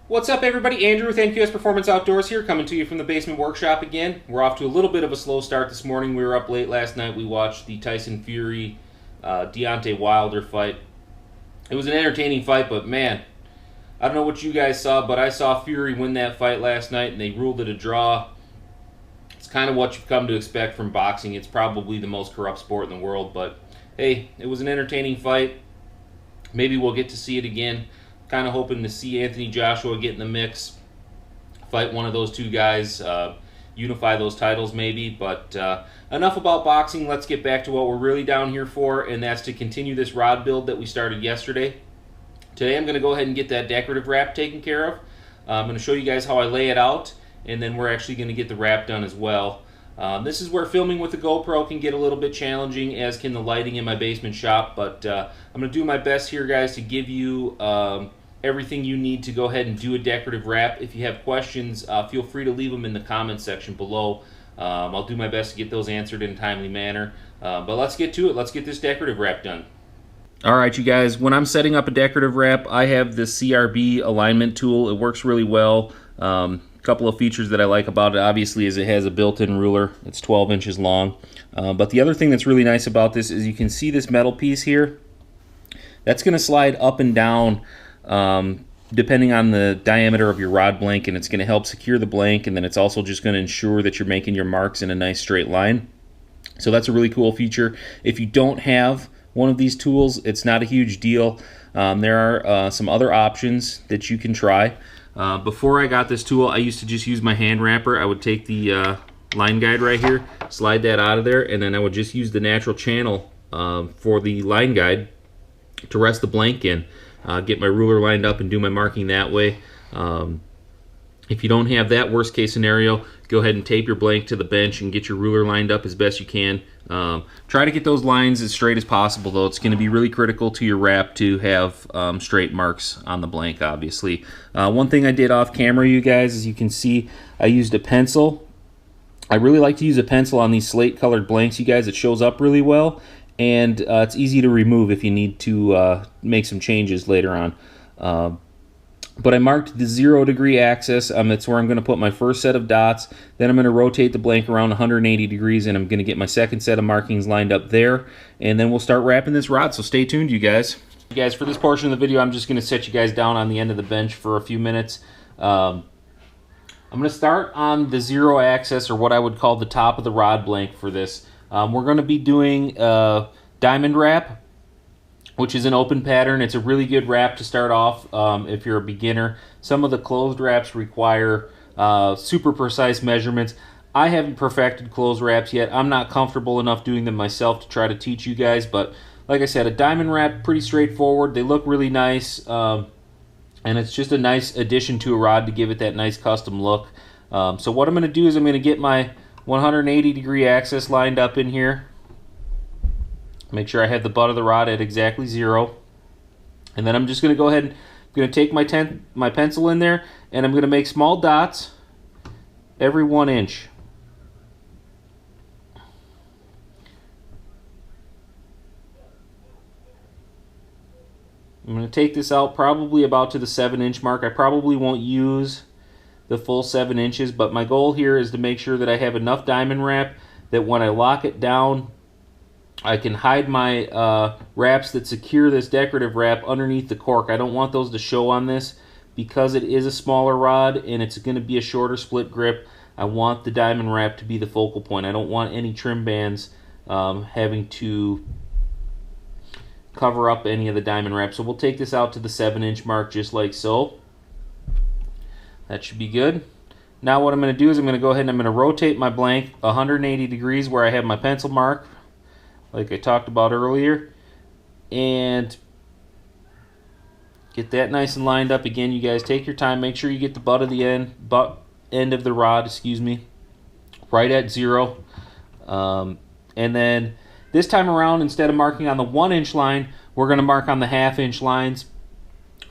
What's up, everybody? Andrew with NQS Performance Outdoors here, coming to you from the basement workshop again. We're off to a little bit of a slow start this morning. We were up late last night. We watched the Tyson Fury Deontay Wilder fight. It was an entertaining fight, but man, I don't know what you guys saw, but I saw Fury win that fight last night, and they ruled it a draw. It's kind of what you've come to expect from boxing. It's probably the most corrupt sport in the world, but hey, it was an entertaining fight. Maybe we'll get to see it again. Kind of hoping to see Anthony Joshua get in the mix, fight one of those two guys, unify those titles maybe. But enough about boxing. Let's get back to what we're really down here for, and that's to continue this rod build that we started yesterday. Today I'm going to go ahead and get that decorative wrap taken care of. I'm going to show you guys how I lay it out, and then we're actually going to get the wrap done as well. This is where filming with the GoPro can get a little bit challenging, as can the lighting in my basement shop, but I'm going to do my best here, guys, to give you everything you need to go ahead and do a decorative wrap. If you have questions, feel free to leave them in the comments section below. I'll do my best to get those answered in a timely manner. But let's get to it. Let's get this decorative wrap done. Alright, you guys, when I'm setting up a decorative wrap, I have this CRB alignment tool. It works really well. Couple of features that I like about it, obviously, is it has a built-in ruler. It's 12 inches long. But the other thing that's really nice about this is you can see this metal piece here. That's going to slide up and down depending on the diameter of your rod blank, and it's going to help secure the blank, and then it's also just going to ensure that you're making your marks in a nice straight line. So that's a really cool feature. If you don't have one of these tools, it's not a huge deal. There are some other options that you can try. Before I got this tool, I used to just use my hand wrapper. I would take the line guide right here, slide that out of there, and then I would just use the natural channel for the line guide to rest the blank in. Get my ruler lined up and do my marking that way. If you don't have that, worst case scenario, go ahead and tape your blank to the bench and get your ruler lined up as best you can. Try to get those lines as straight as possible, though. It's going to be really critical to your wrap to have straight marks on the blank, obviously. One thing I did off camera, you guys, as you can see, I used a pencil. I really like to use a pencil on these slate colored blanks, you guys. It shows up really well, and it's easy to remove if you need to make some changes later on. But I marked the 0 degree axis. That's where I'm going to put my first set of dots. Then I'm going to rotate the blank around 180 degrees, and I'm going to get my second set of markings lined up there. And then we'll start wrapping this rod, so stay tuned, you guys. You guys, for this portion of the video, I'm just going to set you guys down on the end of the bench for a few minutes. I'm going to start on the 0 axis, or what I would call the top of the rod blank for this. We're going to be doing diamond wrap, which is an open pattern. It's a really good wrap to start off if you're a beginner. Some of the closed wraps require super precise measurements. I haven't perfected closed wraps yet. I'm not comfortable enough doing them myself to try to teach you guys, but like I said, a diamond wrap, pretty straightforward. They look really nice, and it's just a nice addition to a rod to give it that nice custom look. So what I'm going to do is I'm going to get my 180 degree axis lined up in here. Make sure I have the butt of the rod at exactly 0. And then I'm just going to go ahead and I'm going to take my pencil in there, and I'm going to make small dots every 1 inch. I'm going to take this out probably about to the 7-inch mark. I probably won't use the full 7 inches, but my goal here is to make sure that I have enough diamond wrap that when I lock it down, I can hide my wraps that secure this decorative wrap underneath the cork. I don't want those to show on this because it is a smaller rod and it's going to be a shorter split grip. I want the diamond wrap to be the focal point. I don't want any trim bands having to cover up any of the diamond wrap. So we'll take this out to the 7-inch mark just like so. That should be good. Now what I'm going to do is I'm going to go ahead and I'm going to rotate my blank 180 degrees where I have my pencil mark, like I talked about earlier, and get that nice and lined up. Again, you guys, take your time. Make sure you get the butt end of the rod, excuse me, right at 0. And then this time around, instead of marking on the 1-inch line, we're going to mark on the 1/2-inch lines.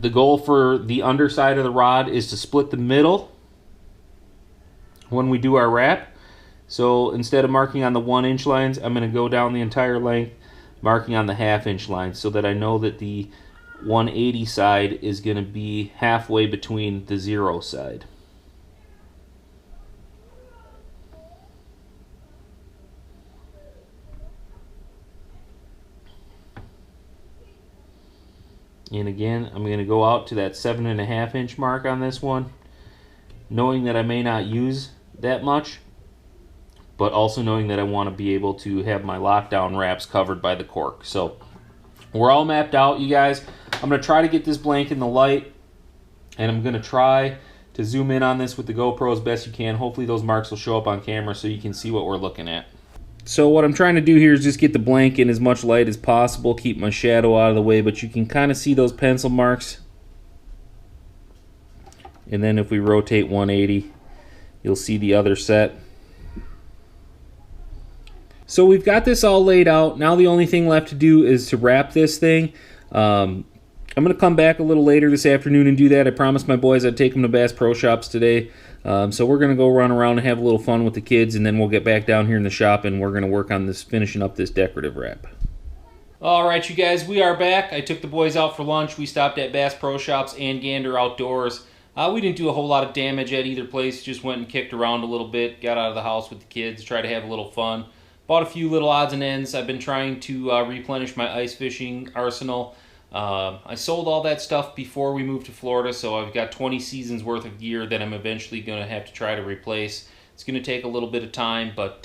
The goal for the underside of the rod is to split the middle when we do our wrap. So instead of marking on the 1-inch lines, I'm going to go down the entire length, marking on the 1/2-inch lines, so that I know that the 180 side is going to be halfway between the 0 side. And again, I'm going to go out to that 7.5 inch mark on this one, knowing that I may not use that much, but also knowing that I want to be able to have my lockdown wraps covered by the cork. So we're all mapped out, you guys. I'm going to try to get this blank in the light, and I'm going to try to zoom in on this with the GoPro as best you can. Hopefully those marks will show up on camera so you can see what we're looking at. So what I'm trying to do here is just get the blank in as much light as possible, keep my shadow out of the way, but you can kind of see those pencil marks. And then if we rotate 180, you'll see the other set. So we've got this all laid out. Now the only thing left to do is to wrap this thing. I'm going to come back a little later this afternoon and do that. I promised my boys I'd take them to Bass Pro Shops today. So we're going to go run around and have a little fun with the kids, and then we'll get back down here in the shop and we're going to work on this, finishing up this decorative wrap. Alright, you guys, we are back. I took the boys out for lunch. We stopped at Bass Pro Shops and Gander Outdoors. We didn't do a whole lot of damage at either place. Just went and kicked around a little bit, got out of the house with the kids, tried to have a little fun. Bought a few little odds and ends. I've been trying to replenish my ice fishing arsenal. I sold all that stuff before we moved to Florida, so I've got 20 seasons worth of gear that I'm eventually going to have to try to replace. It's going to take a little bit of time, but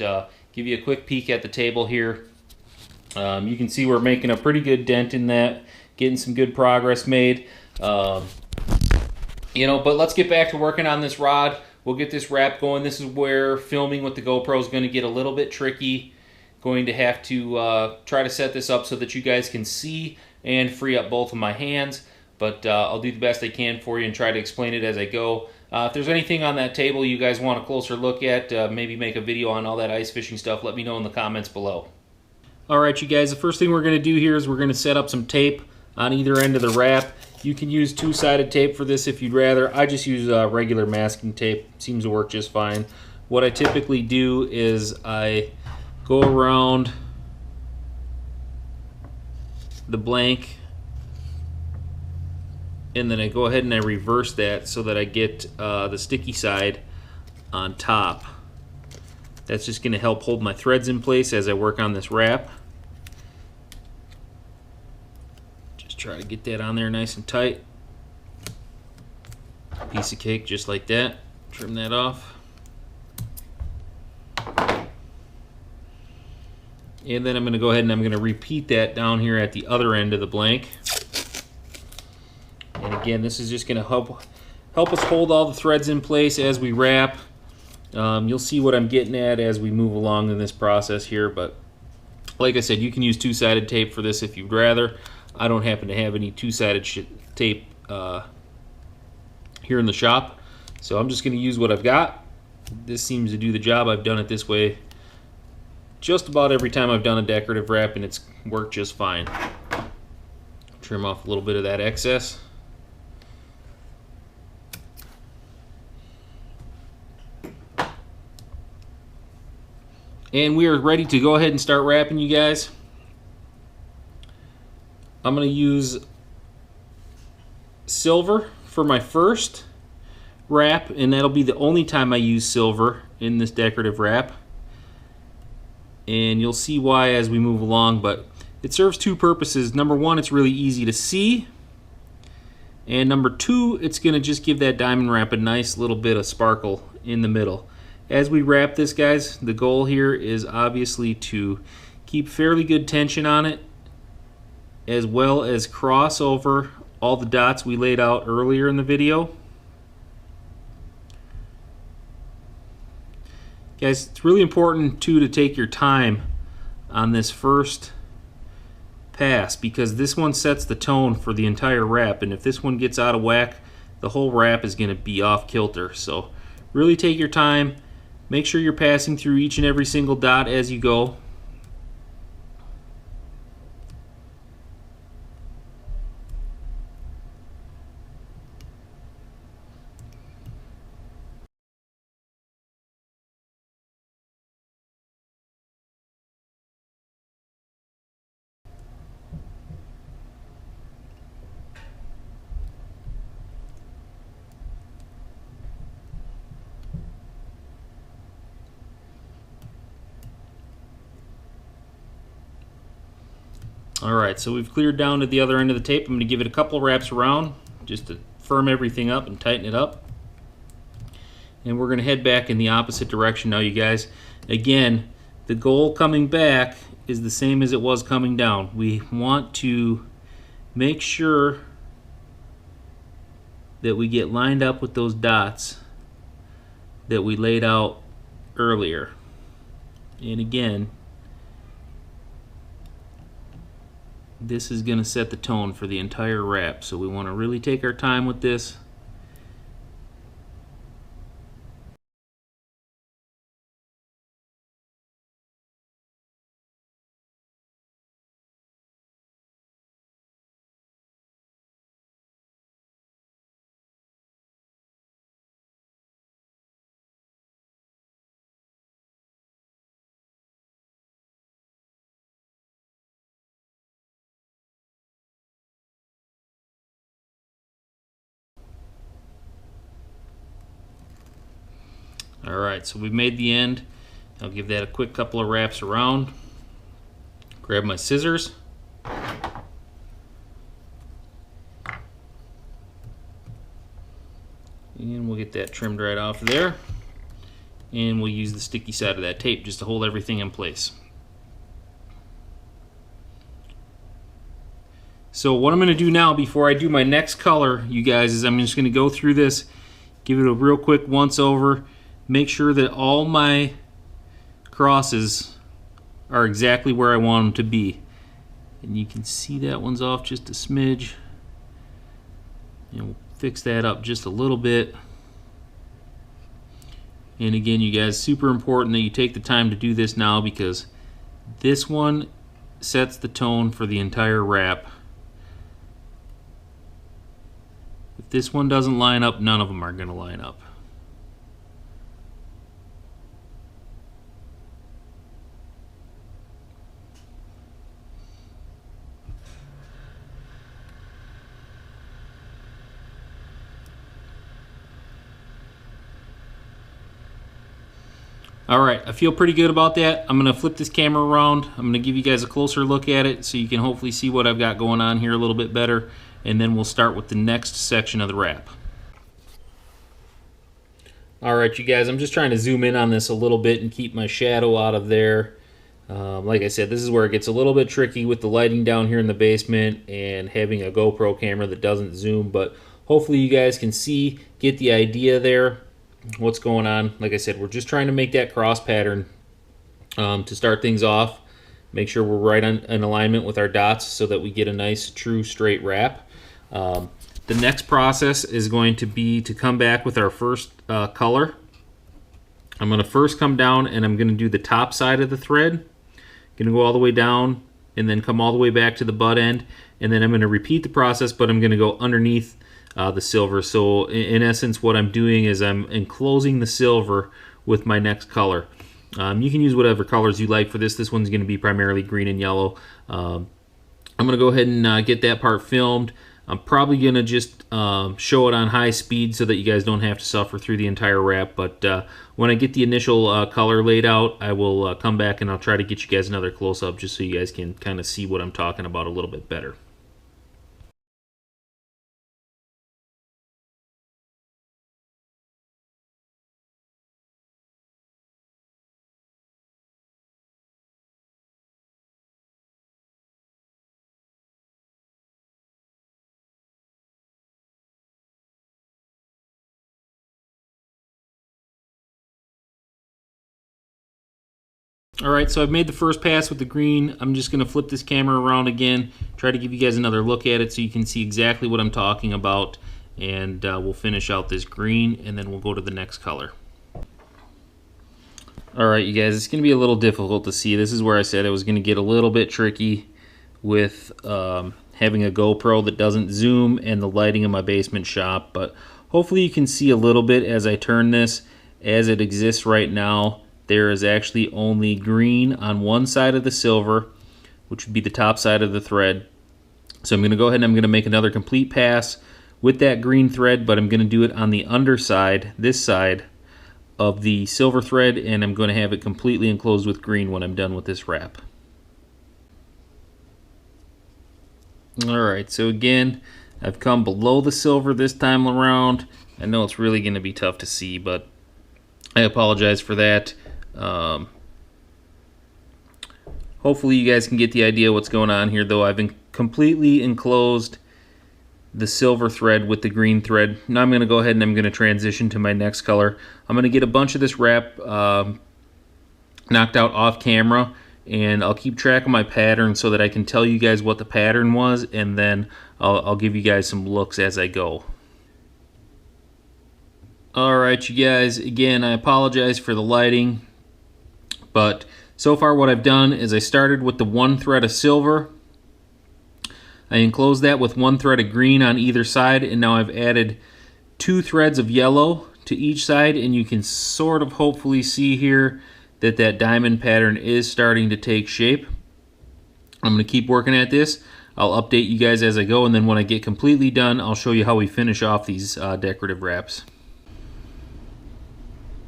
give you a quick peek at the table here. You can see we're making a pretty good dent in that, getting some good progress made. But let's get back to working on this rod. We'll get this wrap going. This is where filming with the GoPro is going to get a little bit tricky. Going to have to try to set this up so that you guys can see and free up both of my hands. But I'll do the best I can for you and try to explain it as I go. If there's anything on that table you guys want a closer look at, maybe make a video on all that ice fishing stuff, let me know in the comments below. Alright, you guys, the first thing we're going to do here is we're going to set up some tape on either end of the wrap. You can use two-sided tape for this if you'd rather. I just use regular masking tape. Seems to work just fine. What I typically do is I go around the blank, and then I go ahead and I reverse that so that I get the sticky side on top. That's just going to help hold my threads in place as I work on this wrap. Try to get that on there nice and tight. Piece of cake just like that. Trim that off. And then I'm going to go ahead and I'm going to repeat that down here at the other end of the blank. And again, this is just going to help us hold all the threads in place as we wrap. You'll see what I'm getting at as we move along in this process here, but like I said, you can use two-sided tape for this if you'd rather. I don't happen to have any two-sided tape here in the shop, so I'm just going to use what I've got. This seems to do the job. I've done it this way just about every time I've done a decorative wrap, and it's worked just fine. Trim off a little bit of that excess. And we are ready to go ahead and start wrapping, you guys. I'm going to use silver for my first wrap, and that'll be the only time I use silver in this decorative wrap. And you'll see why as we move along, but it serves two purposes. Number one, it's really easy to see. And number two, it's going to just give that diamond wrap a nice little bit of sparkle in the middle. As we wrap this, guys, the goal here is obviously to keep fairly good tension on it, as well as cross over all the dots we laid out earlier in the video. Guys, it's really important too to take your time on this first pass, because this one sets the tone for the entire wrap, and if this one gets out of whack, the whole wrap is going to be off kilter. So really take your time. Make sure you're passing through each and every single dot as you go. Alright, so we've cleared down to the other end of the tape. I'm going to give it a couple wraps around just to firm everything up and tighten it up. And we're going to head back in the opposite direction now, you guys. Again, the goal coming back is the same as it was coming down. We want to make sure that we get lined up with those dots that we laid out earlier. And again, this is going to set the tone for the entire wrap, so we want to really take our time with this. Alright, so we've made the end. I'll give that a quick couple of wraps around. Grab my scissors. And we'll get that trimmed right off there. And we'll use the sticky side of that tape just to hold everything in place. So what I'm going to do now before I do my next color, you guys, is I'm just going to go through this, give it a real quick once over, make sure that all my crosses are exactly where I want them to be. And you can see that one's off just a smidge. And we'll fix that up just a little bit. And again, you guys, super important that you take the time to do this now, because this one sets the tone for the entire wrap. If this one doesn't line up, none of them are going to line up. Alright, I feel pretty good about that. I'm going to flip this camera around. I'm going to give you guys a closer look at it so you can hopefully see what I've got going on here a little bit better. And then we'll start with the next section of the wrap. Alright, you guys, I'm just trying to zoom in on this a little bit and keep my shadow out of there. Like I said, this is where it gets a little bit tricky with the lighting down here in the basement and having a GoPro camera that doesn't zoom. But hopefully you guys can see, get the idea there. What's going on. Like I said, we're just trying to make that cross pattern to start things off. Make sure we're right in alignment with our dots so that we get a nice, true, straight wrap. The next process is going to be to come back with our first color. I'm going to first come down and I'm going to do the top side of the thread. Going to go all the way down and then come all the way back to the butt end. And then I'm going to repeat the process, but I'm going to go underneath the silver. So in essence, what I'm doing is I'm enclosing the silver with my next color. You can use whatever colors you like for this. This one's going to be primarily green and yellow. I'm going to go ahead and get that part filmed. I'm probably going to just show it on high speed so that you guys don't have to suffer through the entire wrap. But when I get the initial color laid out, I will come back and I'll try to get you guys another close-up just so you guys can kind of see what I'm talking about a little bit better. Alright, so I've made the first pass with the green. I'm just going to flip this camera around again, try to give you guys another look at it so you can see exactly what I'm talking about, and we'll finish out this green and then we'll go to the next color. Alright, you guys, it's going to be a little difficult to see. This is where I said it was going to get a little bit tricky with having a GoPro that doesn't zoom and the lighting in my basement shop, but hopefully you can see a little bit as I turn this. As it exists right now, there is actually only green on one side of the silver, which would be the top side of the thread. So I'm going to go ahead and I'm going to make another complete pass with that green thread, but I'm going to do it on the underside, this side of the silver thread, and I'm going to have it completely enclosed with green when I'm done with this wrap. Alright, so again, I've come below the silver this time around. I know it's really going to be tough to see, but I apologize for that. Hopefully you guys can get the idea what's going on here, though. I've completely enclosed the silver thread with the green thread. Now I'm going to go ahead and I'm going to transition to my next color. I'm going to get a bunch of this wrap knocked out off camera, and I'll keep track of my pattern so that I can tell you guys what the pattern was, and then I'll give you guys some looks as I go. Alright, you guys, again, I apologize for the lighting, but so far what I've done is I started with the one thread of silver. I enclosed that with one thread of green on either side, and now I've added 2 threads of yellow to each side, and you can sort of hopefully see here that that diamond pattern is starting to take shape. I'm going to keep working at this. I'll update you guys as I go, and then when I get completely done, I'll show you how we finish off these decorative wraps.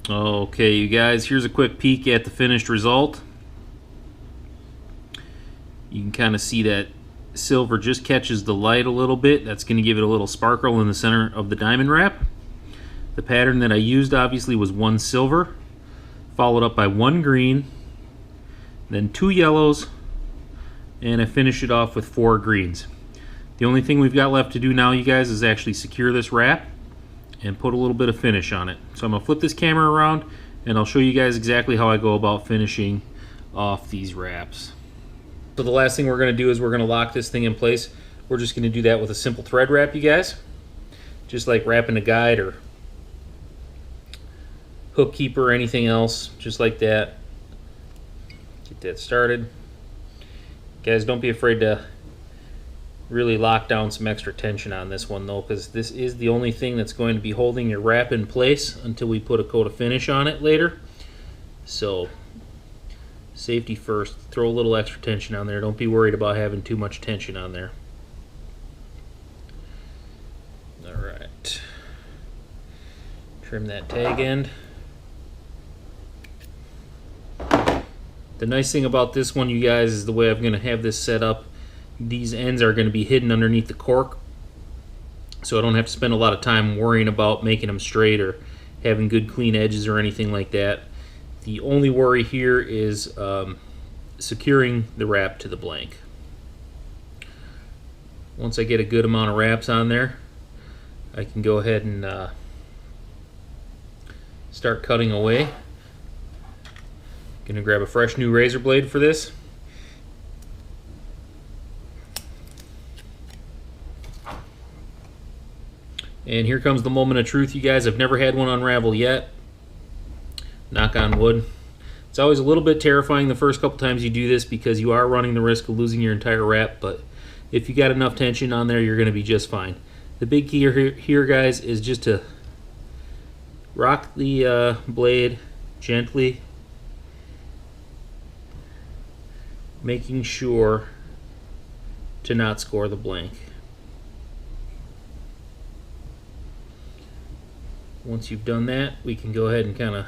Okay, you guys, here's a quick peek at the finished result. You can kind of see that silver just catches the light a little bit. That's going to give it a little sparkle in the center of the diamond wrap. The pattern that I used obviously was 1 silver, followed up by 1 green, then 2 yellows, and I finish it off with 4 greens. The only thing we've got left to do now, you guys, is actually secure this wrap and put a little bit of finish on it. So I'm going to flip this camera around and I'll show you guys exactly how I go about finishing off these wraps. So the last thing we're going to do is we're going to lock this thing in place. We're just going to do that with a simple thread wrap, you guys. Just like wrapping a guide or hook keeper or anything else, just like that. Get that started. Guys, don't be afraid to really lock down some extra tension on this one though, because this is the only thing that's going to be holding your wrap in place until we put a coat of finish on it later. So safety first, throw a little extra tension on there. Don't be worried about having too much tension on there. Alright, trim that tag end. The nice thing about this one, you guys, is the way I'm going to have this set up. These ends are going to be hidden underneath the cork, so I don't have to spend a lot of time worrying about making them straight or having good clean edges or anything like that. The only worry here is securing the wrap to the blank. Once I get a good amount of wraps on there, I can go ahead and start cutting away. Gonna grab a fresh new razor blade for this. And here comes the moment of truth, you guys. I've never had one unravel yet. Knock on wood. It's always a little bit terrifying the first couple times you do this because you are running the risk of losing your entire wrap, but if you got enough tension on there, you're going to be just fine. The big key here, guys, is just to rock the blade gently, making sure to not score the blank. Once you've done that, we can go ahead and kind of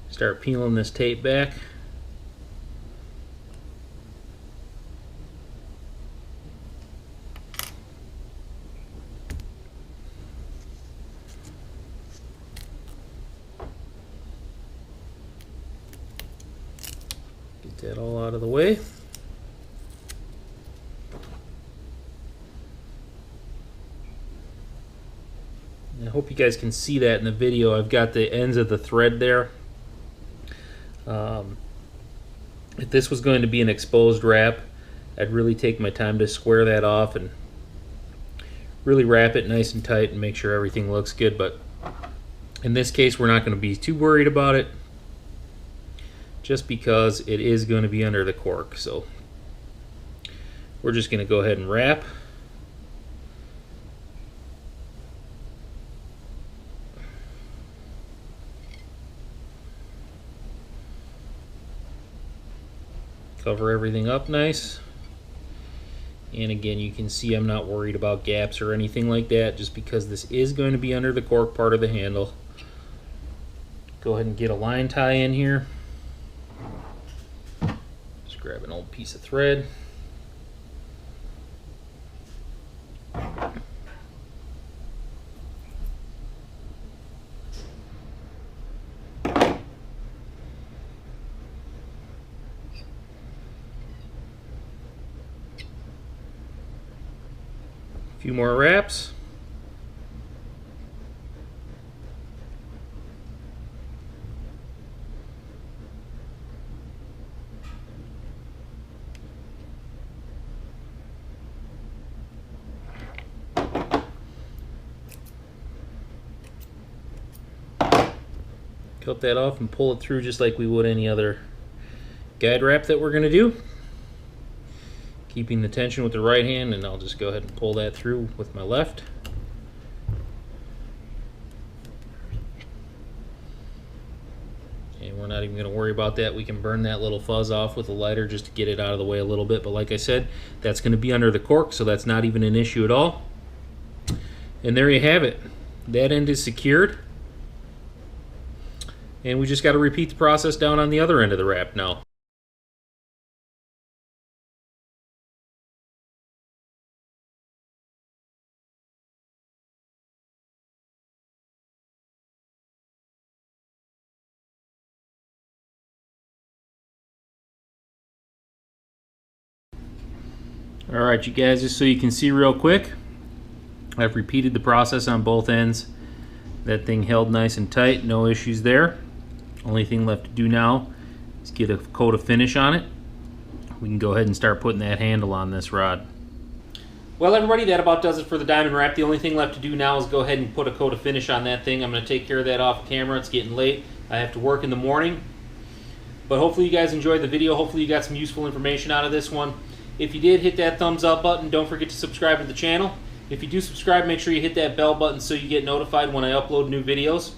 start peeling this tape back. Get that all out of the way. I hope you guys can see that in the video. I've got the ends of the thread there. If this was going to be an exposed wrap, I'd really take my time to square that off and really wrap it nice and tight and make sure everything looks good. But in this case, we're not going to be too worried about it, just because it is going to be under the cork. So we're just going to go ahead and wrap. Cover everything up nice. And again, you can see I'm not worried about gaps or anything like that, just because this is going to be under the cork part of the handle. Go ahead and get a line tie in here. Just grab an old piece of thread. A few more wraps. Cut that off and pull it through just like we would any other guide wrap that we're going to do. Keeping the tension with the right hand, and I'll just go ahead and pull that through with my left. And we're not even going to worry about that. We can burn that little fuzz off with a lighter just to get it out of the way a little bit. But like I said, that's going to be under the cork, so that's not even an issue at all. And there you have it. That end is secured. And we just got to repeat the process down on the other end of the wrap now. Alright you guys, just so you can see real quick, I've repeated the process on both ends. That thing held nice and tight, no issues there. Only thing left to do now is get a coat of finish on it. We can go ahead and start putting that handle on this rod. Well everybody, that about does it for the diamond wrap. The only thing left to do now is go ahead and put a coat of finish on that thing. I'm going to take care of that off camera. It's getting late. I have to work in the morning. But hopefully you guys enjoyed the video. Hopefully you got some useful information out of this one. If you did, hit that thumbs up button. Don't forget to subscribe to the channel. If you do subscribe, make sure you hit that bell button so you get notified when I upload new videos.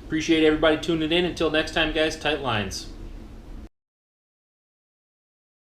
Appreciate everybody tuning in. Until next time, guys, tight lines.